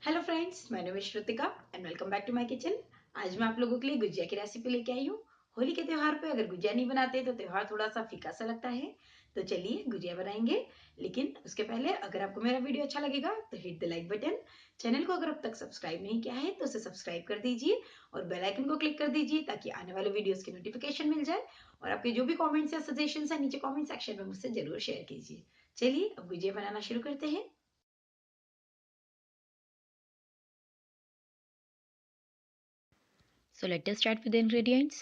Hello friends, मैं name Shrutika and welcome back to my kitchen. आज मैं आप लोगों के लिए गुजिया की रेसिपी लेके आई हूँ। होली के त्योहार पे अगर गुजिया नहीं बनाते तो त्योहार थोड़ा सा फीका सा लगता है। तो चलिए गुजिया बनाएंगे। लेकिन उसके पहले अगर आपको मेरा वीडियो अच्छा लगेगा तो hit the like button. Channel को अगर अब तक सब्सक्राइब नहीं किया है तो उसे सब्सक्राइब कर दीजिए और बेल आइकन को क्लिक कर दीजिए ताकि आने वाले वीडियोस की नोटिफिकेशन मिल जाए। और आपके जो भी कॉमेंट्स या सजेशन है नीचे कॉमेंट सेक्शन में मुझसे जरूर शेयर कीजिए। चलिए अब गुजिया बनाना शुरू करते हैं। So let us start with the ingredients.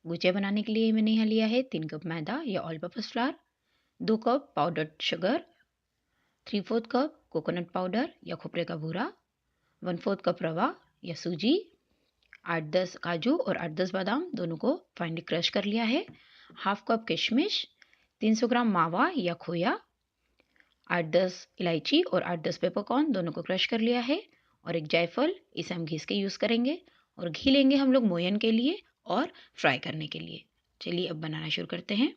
Gujiya बनाने के लिए मैंने यहाँ लिया है 3 कप मैदा या all purpose flower, 2 cup powdered sugar, 3/4 cup coconut powder या खोपरे का भूरा, 1/4 कप रवा या सूजी, 8-10 काजू और 8-10 बादाम दोनों को फाइनली क्रश कर लिया है, हाफ कप किशमिश, 300 ग्राम मावा या खोया, 8-10 इलायची और 8-10 पेपरकॉर्न दोनों को क्रश कर लिया है और एक जायफल। इसे हम घिस के यूज़ करेंगे और घी लेंगे हम लोग मोयन के लिए और फ्राई करने के लिए। चलिए अब बनाना शुरू करते हैं।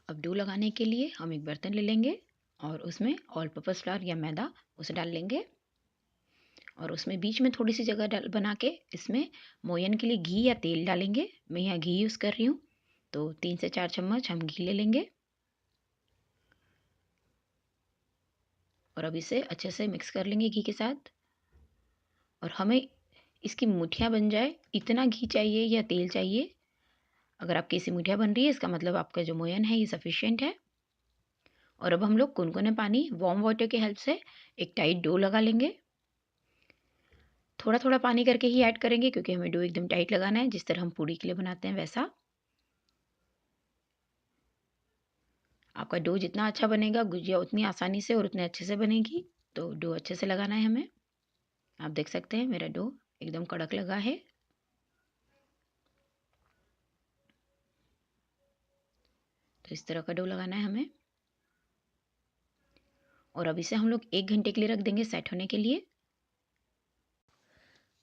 अब डो लगाने के लिए हम एक बर्तन ले लेंगे और उसमें ऑल पर्पस फ्लावर या मैदा उसे डाल लेंगे और उसमें बीच में थोड़ी सी जगह डाल बना के इसमें मोयन के लिए घी या तेल डालेंगे। मैं यहाँ घी यूज़ कर रही हूँ, तो 3 से 4 चम्मच हम घी ले लेंगे और अब इसे अच्छे से मिक्स कर लेंगे घी के साथ। और हमें इसकी मुठियाँ बन जाए इतना घी चाहिए या तेल चाहिए। अगर आपकी ऐसी मुठियाँ बन रही है इसका मतलब आपका जो मोयन है ये सफिशिएंट है। और अब हम लोग कुनकुने पानी वार्म वाटर की हेल्प से एक टाइट डो लगा लेंगे। थोड़ा थोड़ा पानी करके ही ऐड करेंगे क्योंकि हमें डो एकदम टाइट लगाना है, जिस तरह हम पूड़ी के लिए बनाते हैं वैसा। आपका डो जितना अच्छा बनेगा गुजिया उतनी आसानी से और उतने अच्छे से बनेगी। तो डो अच्छे से लगाना है हमें। आप देख सकते हैं मेरा डो एकदम कड़क लगा है। तो इस तरह का डो लगाना है हमें। और अब इसे हम लोग 1 घंटे के लिए रख देंगे सेट होने के लिए।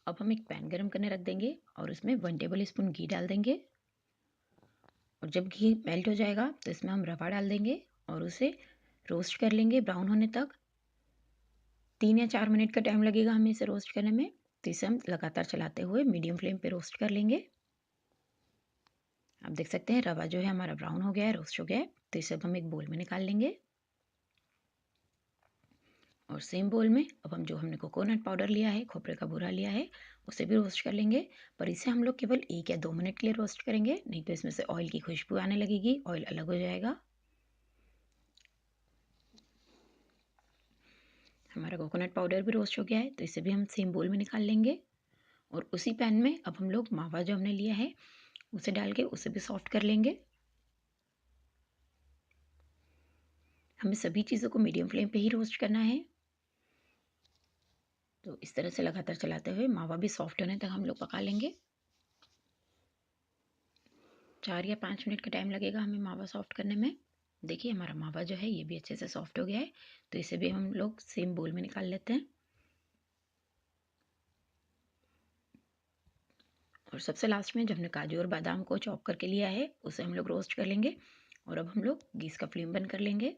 अब हम एक पैन गरम करने रख देंगे और उसमें 1 टेबल स्पून घी डाल देंगे। और जब घी मेल्ट हो जाएगा तो इसमें हम रवा डाल देंगे और उसे रोस्ट कर लेंगे ब्राउन होने तक। 3 या 4 मिनट का टाइम लगेगा हमें इसे रोस्ट करने में। तो इसे हम लगातार चलाते हुए मीडियम फ्लेम पे रोस्ट कर लेंगे। आप देख सकते हैं रवा जो है हमारा ब्राउन हो गया है, रोस्ट हो गया है। तो इसे अब हम एक बोल में निकाल लेंगे। और सेम बोल में अब हम जो हमने कोकोनट पाउडर लिया है, खोपरे का भूरा लिया है, उसे भी रोस्ट कर लेंगे। पर इसे हम लोग केवल 1 या 2 मिनट के लिए रोस्ट करेंगे, नहीं तो इसमें से ऑयल की खुशबू आने लगेगी, ऑयल अलग हो जाएगा। हमारा कोकोनट पाउडर भी रोस्ट हो गया है, तो इसे भी हम सेम बोल में निकाल लेंगे। और उसी पैन में अब हम लोग मावा जो हमने लिया है उसे डाल के उसे भी सॉफ्ट कर लेंगे। हमें सभी चीज़ों को मीडियम फ्लेम पे ही रोस्ट करना है। तो इस तरह से लगातार चलाते हुए मावा भी सॉफ्ट होने तक हम लोग पका लेंगे। 4 या 5 मिनट का टाइम लगेगा हमें मावा सॉफ्ट करने में। देखिए हमारा मावा जो है ये भी अच्छे से सॉफ्ट हो गया है। तो इसे भी हम लोग सेम बोल में निकाल लेते हैं। और सबसे लास्ट में जो हमने काजू और बादाम को चॉप करके लिया है उसे हम लोग रोस्ट कर लेंगे। और अब हम लोग गैस का फ्लेम बंद कर लेंगे।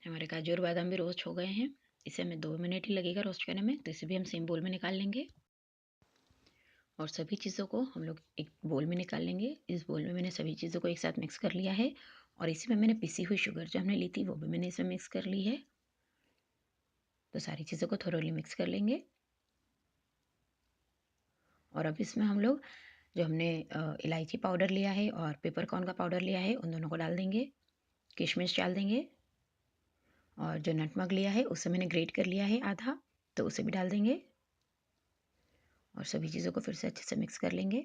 हमारे काजू और बादाम भी रोस्ट हो गए हैं। इसे हमें 2 मिनट ही लगेगा रोस्ट करने में। तो इसे भी हम सेम बोल में निकाल लेंगे। और सभी चीज़ों को हम लोग एक बोल में निकाल लेंगे। इस बोल में मैंने सभी चीज़ों को एक साथ मिक्स कर लिया है। और इसी में मैंने पिसी हुई शुगर जो हमने ली थी वो भी मैंने इसमें मिक्स कर ली है। तो सारी चीज़ों को थोरोली मिक्स कर लेंगे। और अब इसमें हम लोग जो हमने इलायची पाउडर लिया है और पेपरकॉर्न का पाउडर लिया है उन दोनों को डाल देंगे। किशमिश डाल देंगे। और जो नटमग लिया है उसे मैंने ग्रेट कर लिया है आधा, तो उसे भी डाल देंगे। और सभी चीज़ों को फिर से अच्छे से मिक्स कर लेंगे।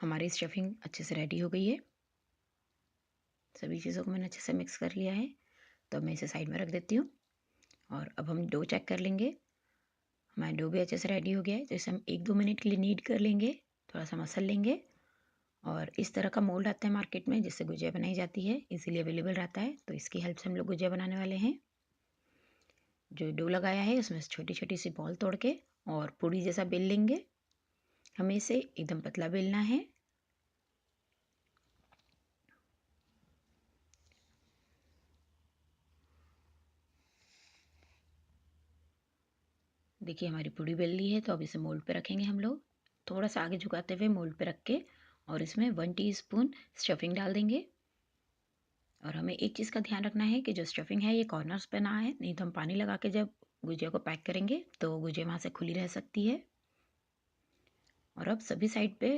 हमारी स्टफिंग अच्छे से रेडी हो गई है। सभी चीज़ों को मैंने अच्छे से मिक्स कर लिया है। तो अब मैं इसे साइड में रख देती हूँ। और अब हम डो चेक कर लेंगे। हमारा डो भी अच्छे से रेडी हो गया है। तो इसे हम 1-2 मिनट के लिए नीड कर लेंगे, थोड़ा सा मसल लेंगे। और इस तरह का मोल्ड आता है मार्केट में जिससे गुजिया बनाई जाती है, इजीली अवेलेबल रहता है। तो इसकी हेल्प से हम लोग गुजिया बनाने वाले हैं। जो डो लगाया है उसमें छोटी छोटी सी बॉल तोड़ के और पूड़ी जैसा बेल लेंगे। हमें इसे एकदम पतला बेलना है। देखिए हमारी पूड़ी बेल ली है, तो अब इसे मोल्ड पे रखेंगे हम लोग। थोड़ा सा आगे झुकाते हुए मोल्ड पे रख के और इसमें 1 टीस्पून स्टफिंग डाल देंगे। और हमें एक चीज़ का ध्यान रखना है कि जो स्टफिंग है ये कॉर्नर्स पे ना आए, नहीं तो हम पानी लगा के जब गुजिया को पैक करेंगे तो गुजिया वहाँ से खुली रह सकती है। और अब सभी साइड पे,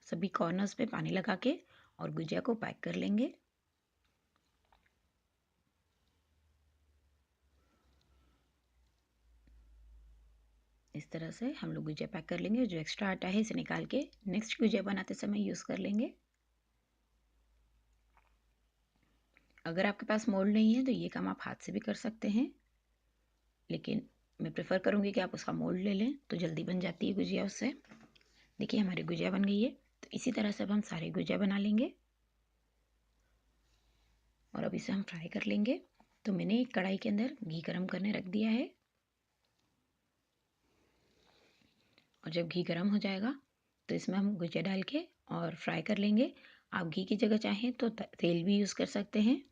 सभी कॉर्नर्स पे पानी लगा के और गुजिया को पैक कर लेंगे। इस तरह से हम लोग गुजिया पैक कर लेंगे। जो एक्स्ट्रा आटा है इसे निकाल के नेक्स्ट गुजिया बनाते समय यूज़ कर लेंगे। अगर आपके पास मोल्ड नहीं है तो ये काम आप हाथ से भी कर सकते हैं, लेकिन मैं प्रेफर करूँगी कि आप उसका मोल्ड ले लें, तो जल्दी बन जाती है गुजिया उससे। देखिए हमारी गुजिया बन गई है। तो इसी तरह से अब हम सारे गुजिया बना लेंगे और अब इसे हम फ्राई कर लेंगे। तो मैंने एक कढ़ाई के अंदर घी गरम करने रख दिया है और जब घी गरम हो जाएगा तो इसमें हम गुजिया डाल के और फ्राई कर लेंगे। आप घी की जगह चाहें तो तेल भी यूज़ कर सकते हैं।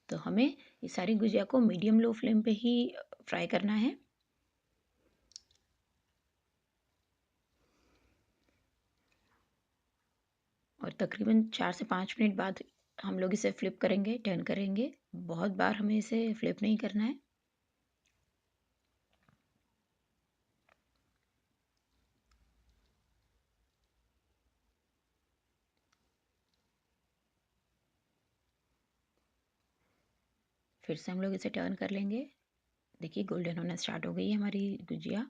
तो हमें ये सारी गुजिया को मीडियम लो फ्लेम पे ही फ्राई करना है। और तकरीबन 4 से 5 मिनट बाद हम लोग इसे फ्लिप करेंगे, टर्न करेंगे। बहुत बार हमें इसे फ्लिप नहीं करना है। फिर से हम लोग इसे टर्न कर लेंगे। देखिए गोल्डन होना स्टार्ट हो गई है हमारी गुजिया।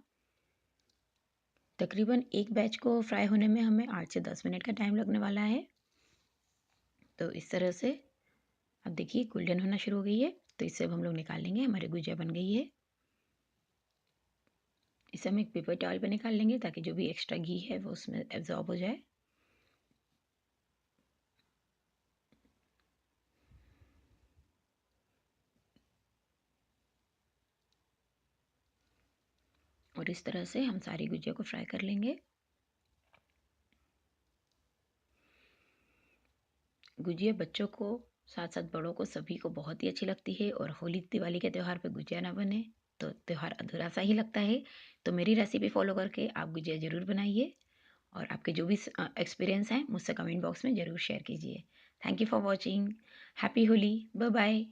तकरीबन एक बैच को फ्राई होने में हमें 8 से 10 मिनट का टाइम लगने वाला है। तो इस तरह से अब देखिए गोल्डन होना शुरू हो गई है, तो इससे अब हम लोग निकाल लेंगे। हमारी गुजिया बन गई है। इसे हम एक पेपर टॉवल पे निकाल लेंगे ताकि जो भी एक्स्ट्रा घी है वो उसमें एब्जॉर्ब हो जाए। और इस तरह से हम सारी गुजिया को फ्राई कर लेंगे। गुजिया बच्चों को साथ साथ बड़ों को सभी को बहुत ही अच्छी लगती है और होली दिवाली के त्यौहार पे गुजिया ना बने तो त्यौहार अधूरा सा ही लगता है। तो मेरी रेसिपी फॉलो करके आप गुजिया ज़रूर बनाइए और आपके जो भी एक्सपीरियंस हैं मुझसे कमेंट बॉक्स में ज़रूर शेयर कीजिए। Thank you for watching. Happy Holi. Bye bye.